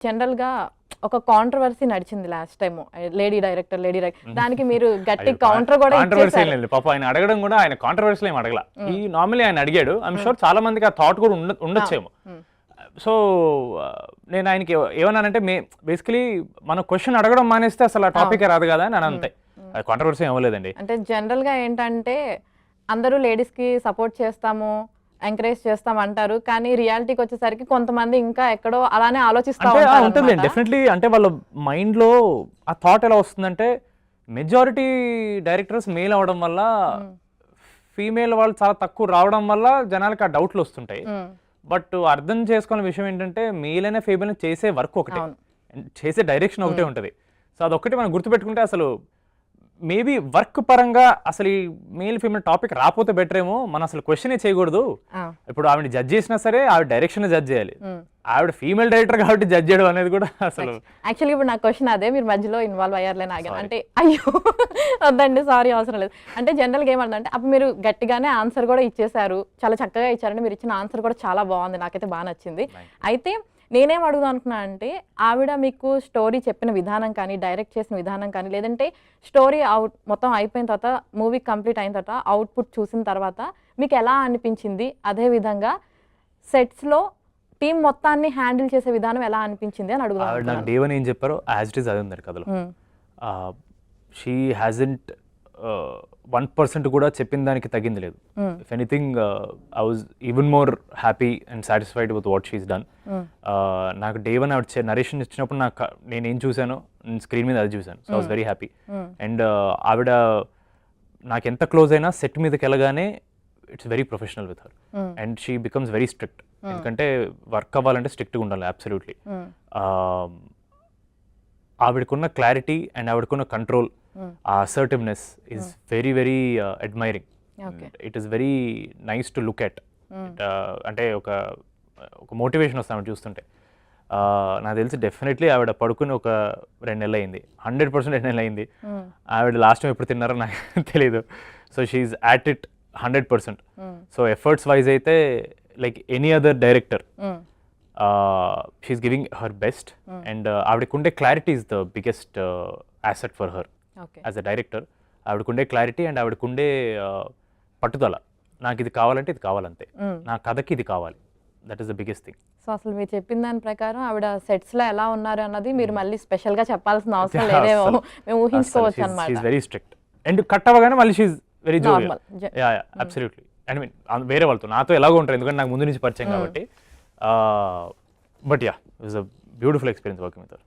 జనరల్‌గా ఒక కాంట్రోవర్సీ నడిచింది లాస్ట్ టైము. లేడీ డైరెక్టర్ దానికి మీరు గట్టి కౌంటర్ కూడా కాంట్రవర్సీ ఇచ్చేసారు. లేదు పాప. ఆయన అడగడం కూడా ఆయన కాంట్రవర్సీలో ఏం అడగల. ఈ నార్మల్లీ ఆయన అడిగాడు. ఐఎమ్ షూర్ చాలా మందికి ఆ థాట్ కూడా ఉండొచ్చేమో. సో నేను ఆయనకి ఏమన్నానంటే బేసికలీ మనం క్వశ్చన్ అడగడం మానేస్తే అసలు ఆ టాపిక్ రాదు కదా అని అంతే. కాంట్రవర్సీ ఏమలేదండి. అంటే జనరల్‌గా ఏంటంటే అందరూ లేడీస్‌కి సపోర్ట్ చేస్తాము, ఎంకరేజ్ చేస్తాం అంటారు. కానీ రియాలిటీకి వచ్చేసరికి కొంతమంది ఇంకా ఎక్కడో అలానే ఆలోచిస్తా ఉంటారు. ఉంటుంది డెఫినెట్లీ. అంటే వాళ్ళ మైండ్లో ఆ థాట్ ఎలా వస్తుందంటే మెజారిటీ డైరెక్టర్స్ మేల్ అవడం వల్ల ఫీమేల్ వాళ్ళు చాలా తక్కువ రావడం వల్ల జనాలకు ఆ డౌట్లు వస్తుంటాయి. బట్ అర్థం చేసుకున్న విషయం ఏంటంటే మేల్ అయినా ఫీమేల్ చేసే వర్క్ ఒకటే, చేసే డైరెక్షన్ ఒకటే ఉంటుంది. సో అదొక్కటి మనం గుర్తుపెట్టుకుంటే అసలు మేబీ వర్క్ పరంగా అసలు ఈ మేల్ ఫీమేల్ టాపిక్ రాకపోతే బెటర్ ఏమో. మనం అసలు క్వశ్చనే చేయకూడదు. ఇప్పుడు ఆవిడ జడ్జ్ చేసినా సరే ఆవిడ డైరెక్షన్ జడ్జ్ చేయాలి. ఆవిడ ఫీమేల్ డైరెక్టర్ కాబట్టి జడ్జ్ చేయడం అనేది కూడా అసలు యాక్చువల్లీ ఇప్పుడు నా క్వశ్చన్ అదే, మీరు మధ్యలో ఇన్వాల్వ్ అయ్యారులేని ఆగాను. అంటే అయ్యో వద్దండి, సారీ, అవసరం లేదు. అంటే జనరల్గా ఏమంటే అప్పుడు మీరు గట్టిగానే ఆన్సర్ కూడా ఇచ్చేసారు, చాలా చక్కగా ఇచ్చారంటే మీరు ఇచ్చిన ఆన్సర్ కూడా చాలా బాగుంది, నాకైతే బాగా నచ్చింది. అయితే నేనేం అడుగుదాం అనుకున్నా అంటే ఆవిడ మీకు స్టోరీ చెప్పిన విధానం కానీ, డైరెక్ట్ చేసిన విధానం కానీ, లేదంటే స్టోరీ మొత్తం అయిపోయిన తర్వాత, మూవీ కంప్లీట్ అయిన తర్వాత, అవుట్పుట్ చూసిన తర్వాత మీకు ఎలా అనిపించింది? అదేవిధంగా సెట్స్లో టీం మొత్తాన్ని హ్యాండిల్ చేసే విధానం ఎలా అనిపించింది అని అడుగుదాం. నాకు డే వన్ ఏం చెప్పారో యాజ్ ఇట్ ఈస్ అది ఉంది కథలో. షీ హ్యాజంట్ 1% కూడా చెప్పిన దానికి తగ్గింది లేదు. If anything I was even more happy and satisfied with what she's done. నాకు డే వన్ ఆవిడ నరేషన్ ఇచ్చినప్పుడు నేనేం చూశానో స్క్రీన్ మీద అది చూశాను. So I was very happy. And ఆవిడ నాకు ఎంత క్లోజ్ అయినా సెట్ మీదకి వెళ్ళగానే it's very professional with her. And she becomes very strict. ఎందుకంటే వర్క్ అవ్వాలంటే స్ట్రిక్ట్గా ఉండాలి అబ్సల్యూట్లీ. ఆవిడకున్న క్లారిటీ అండ్ ఆవిడకున్న కంట్రోల్, ఆ assertiveness is very very admiring. It is very nice to look at. అంటే ఒక మోటివేషన్ వస్తాను చూస్తుంటే. నాకు తెలిసి డెఫినెట్లీ ఆవిడ పడుకుని ఒక 2 నెలలు అయింది, 100% 2 నెలలు అయింది. ఆవిడ లాస్ట్ టైం ఎప్పుడు తిన్నారో నాకు తెలియదు. So she ate it 100%. So efforts wise అయితే like any other director she's giving her best. And ఆవిడకుండే clarity is the biggest asset for her as a director. ఆవిడకుండే క్లారిటీ అండ్ ఆవిడకుండే పట్టుదల. నాకు ఇది కావాలంటే ఇది కావాలంతే, నా కథకి ఇది కావాలి. That is the biggest thing. So అసలు మీరు చెప్పిన దాని ప్రకారం ఆవిడ సెట్స్లో ఎలా ఉన్నారు అన్నది మీరు మళ్ళీ స్పెషల్గా చెప్పాల్సిన అవసరం లేదేమో, మేము ఊహించుకోవచ్చు అనమాట. She is very strict. And cut అవ్వగానే మళ్ళీ she is very jovial. Yeah absolutely. I mean వేరే వాళ్ళతో నాతో ఎలాగో ఉంటారు, ఎందుకంటే నాకు ముందు నుంచి పరిచయం కాబట్టి. But yeah, it was a beautiful experience working with her.